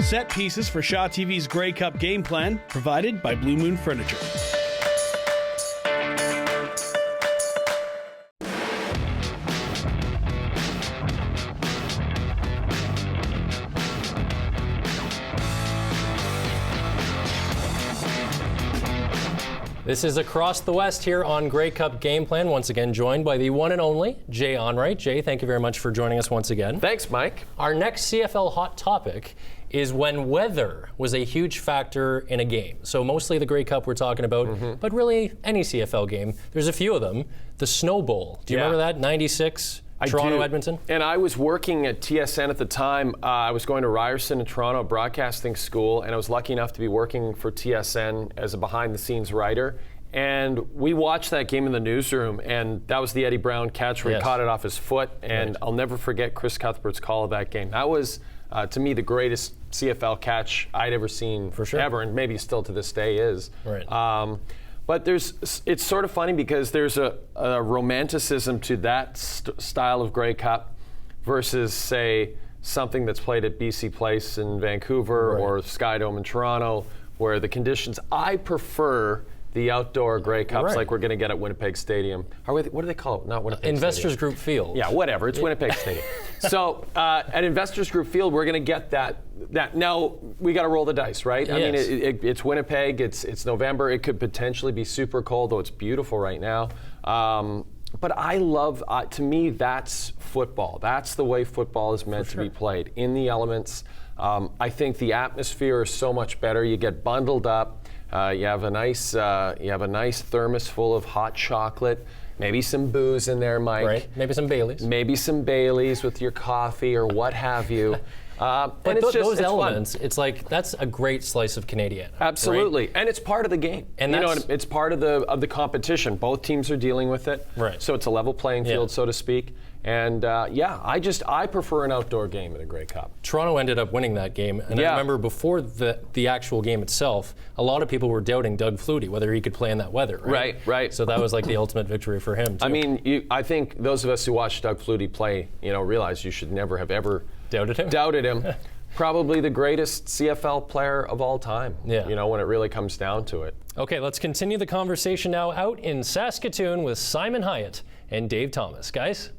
Set pieces for Shaw TV's Grey Cup game plan, provided by Blue Moon Furniture. This is Across the West here on Grey Cup Game Plan, once again joined by the one and only Jay Onright. Jay, thank you very much for joining us once again. Thanks, Mike. Our next CFL hot topic is when weather was a huge factor in a game. So mostly the Grey Cup we're talking about, but really any CFL game. There's a few of them. The Snow Bowl. Do you remember that? 96? Toronto, Edmonton? And I was working at TSN at the time. I was going to Ryerson in Toronto, broadcasting school, and I was lucky enough to be working for TSN as a behind-the-scenes writer. And we watched that game in the newsroom, and that was the Eddie Brown catch where he caught it off his foot. And I'll never forget Chris Cuthbert's call of that game. That was, to me, the greatest CFL catch I'd ever seen ever, and maybe still to this day is. But it's sort of funny because there's a romanticism to that style of Grey Cup versus, say, something that's played at BC Place in Vancouver or Skydome in Toronto, where the conditions, I prefer the outdoor Grey Cups like we're going to get at Winnipeg Stadium. What do they call it? Not Winnipeg Investors Stadium. Group Field. Yeah, whatever. It's Winnipeg Stadium. So at Investors Group Field, we're going to get that. Now, we got to roll the dice, right? I mean, it's Winnipeg. It's November. It could potentially be super cold, though it's beautiful right now. But I love, to me, that's football. That's the way football is meant to be played, in the elements. I think the atmosphere is so much better. You get bundled up. You have a nice thermos full of hot chocolate, maybe some booze in there, Mike. Right. Maybe some Baileys. Maybe some Baileys with your coffee or what have you. But it's those elements, it's like that's a great slice of Canadian. Absolutely, right? and it's part of the game. And it's part of the competition. Both teams are dealing with it. Right. So it's a level playing field, so to speak. And I prefer an outdoor game in a Grey Cup. Toronto ended up winning that game, and I remember before the actual game itself, a lot of people were doubting Doug Flutie, whether he could play in that weather. Right. So that was like the ultimate victory for him, too. I mean, I think those of us who watched Doug Flutie play, realize you should never have ever doubted him. Probably the greatest CFL player of all time, when it really comes down to it. Okay, let's continue the conversation now out in Saskatoon with Simon Hyatt and Dave Thomas. Guys?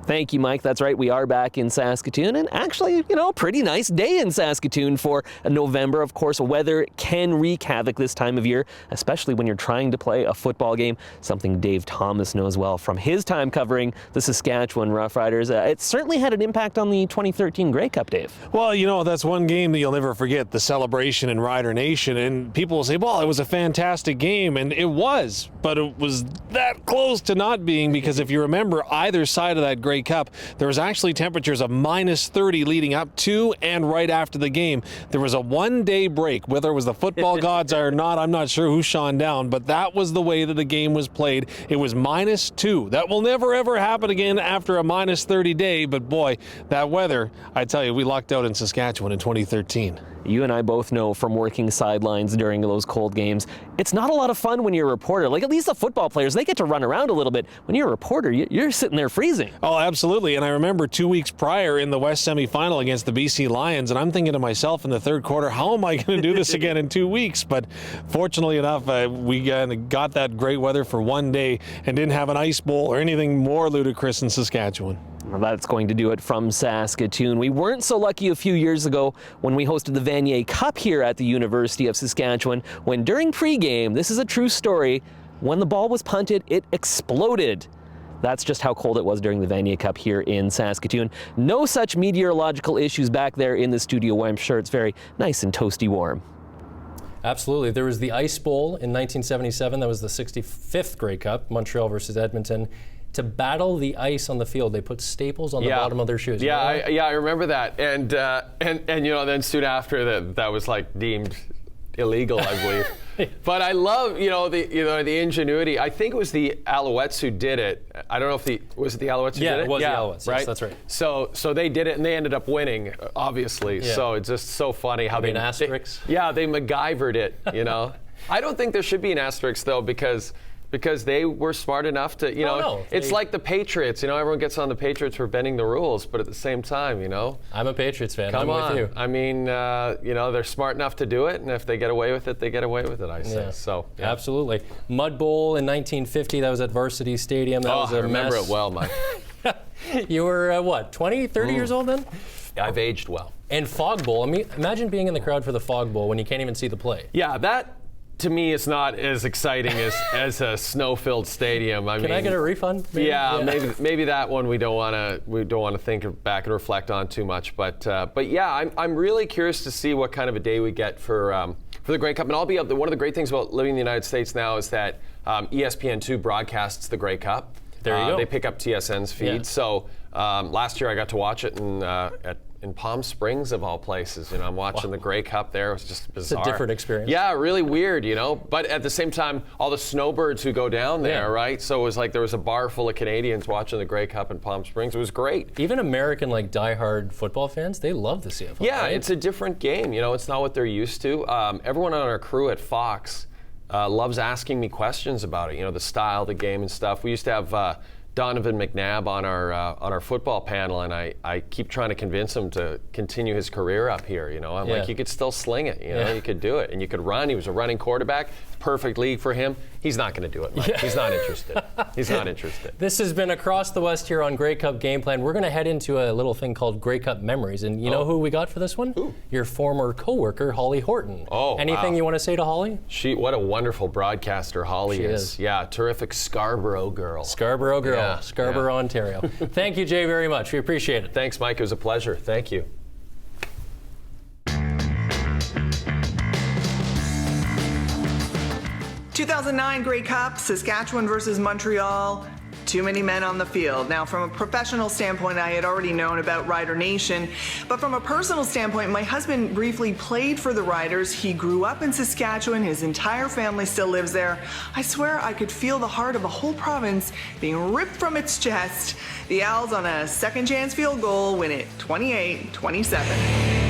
Thank you, Mike. That's right. We are back in Saskatoon, and actually, pretty nice day in Saskatoon for November. Of course, weather can wreak havoc this time of year, especially when you're trying to play a football game, something Dave Thomas knows well from his time covering the Saskatchewan Roughriders. It certainly had an impact on the 2013 Grey Cup, Dave. Well, that's one game that you'll never forget, the celebration in Rider Nation, and people will say, well, it was a fantastic game, and it was, but it was that close to not being, because if you remember, either side of that Grey Cup, there was actually temperatures of -30 leading up to and right after the game. There was a one-day break. Whether it was the football gods or not, I'm not sure who shone down, but that was the way that the game was played. It was -2. That will never, ever happen again after a -30 day, but boy, that weather, I tell you, we lucked out in Saskatchewan in 2013. You and I both know from working sidelines during those cold games, it's not a lot of fun when you're a reporter. Like, at least the football players, they get to run around a little bit. When you're a reporter, you're sitting there freezing. Oh, absolutely. And I remember 2 weeks prior in the West semifinal against the BC Lions, and I'm thinking to myself in the third quarter, how am I going to do this again in 2 weeks? But fortunately enough, we got that great weather for one day and didn't have an ice bowl or anything more ludicrous in Saskatchewan. Well, that's going to do it from Saskatoon. We weren't so lucky a few years ago when we hosted the Vanier Cup here at the University of Saskatchewan, when during pregame, this is a true story, when the ball was punted, it exploded. That's just how cold it was during the Vanier Cup here in Saskatoon. No such meteorological issues back there in the studio where I'm sure it's very nice and toasty warm. Absolutely. There was the Ice Bowl in 1977. That was the 65th Grey Cup, Montreal versus Edmonton. To battle the ice on the field, they put staples on the bottom of their shoes. I remember that. And then soon after that was like deemed illegal, I believe. But I love, the ingenuity. I think it was the Alouettes who did it. I don't know if was it the Alouettes who did it? Yeah, it was the Alouettes. Right? Yes, that's right. So they did it, and they ended up winning, obviously. Yeah. So it's just so funny how they asterisk. They MacGyvered it. I don't think there should be an asterisk though, because because they were smart enough to, it's like the Patriots. Everyone gets on the Patriots for bending the rules, but at the same time, I'm a Patriots fan. Come I'm on. with you. I mean, they're smart enough to do it, and if they get away with it, they get away with it, I say. Yeah. So, yeah. Absolutely. Mud Bowl in 1950, that was at Varsity Stadium. That was a I remember mess. it well, Mike. You were, 20, 30 years old then? I've aged well. And Fog Bowl. I mean, imagine being in the crowd for the Fog Bowl when you can't even see the play. Yeah, that to me is not as exciting as a snow-filled stadium. Can I get a refund? Maybe? Yeah, maybe that one we don't want to think back and reflect on too much. But yeah, I'm really curious to see what kind of a day we get for the Grey Cup. And I'll be up. One of the great things about living in the United States now is that ESPN2 broadcasts the Grey Cup. There you go. They pick up TSN's feed. Yeah. So last year I got to watch it in Palm Springs, of all places. I'm watching the Grey Cup there. It was just bizarre. It's a different experience. Yeah, really weird, But at the same time, all the snowbirds who go down there, right? So it was like there was a bar full of Canadians watching the Grey Cup in Palm Springs. It was great. Even American, diehard football fans, they love the CFL. Yeah, right? it's a different game. It's not what they're used to. Everyone on our crew at Fox loves asking me questions about it. The style, the game, and stuff. We used to have Donovan McNabb on our football panel, and I keep trying to convince him to continue his career up here. I'm like, you could still sling it. You could do it, and you could run. He was a running quarterback. Perfect league for him. He's not going to do it, Mike. He's not interested. He's not interested. This has been Across the West here on Grey Cup Game Plan. We're going to head into a little thing called Grey Cup Memories, and you know who we got for this one? Who? Your former coworker, Holly Horton. Oh, anything wow. you want to say to Holly? What a wonderful broadcaster Holly She is. is. Yeah, terrific Scarborough girl. Scarborough girl, Yeah, Scarborough, yeah. Ontario. Thank you, Jay, very much. We appreciate it. Thanks, Mike. It was a pleasure. Thank you. 2009 Grey Cup, Saskatchewan versus Montreal. Too many men on the field. Now, from a professional standpoint, I had already known about Rider Nation, but from a personal standpoint, my husband briefly played for the Riders. He grew up in Saskatchewan. His entire family still lives there. I swear I could feel the heart of a whole province being ripped from its chest. The Owls on a second chance field goal win it 28-27.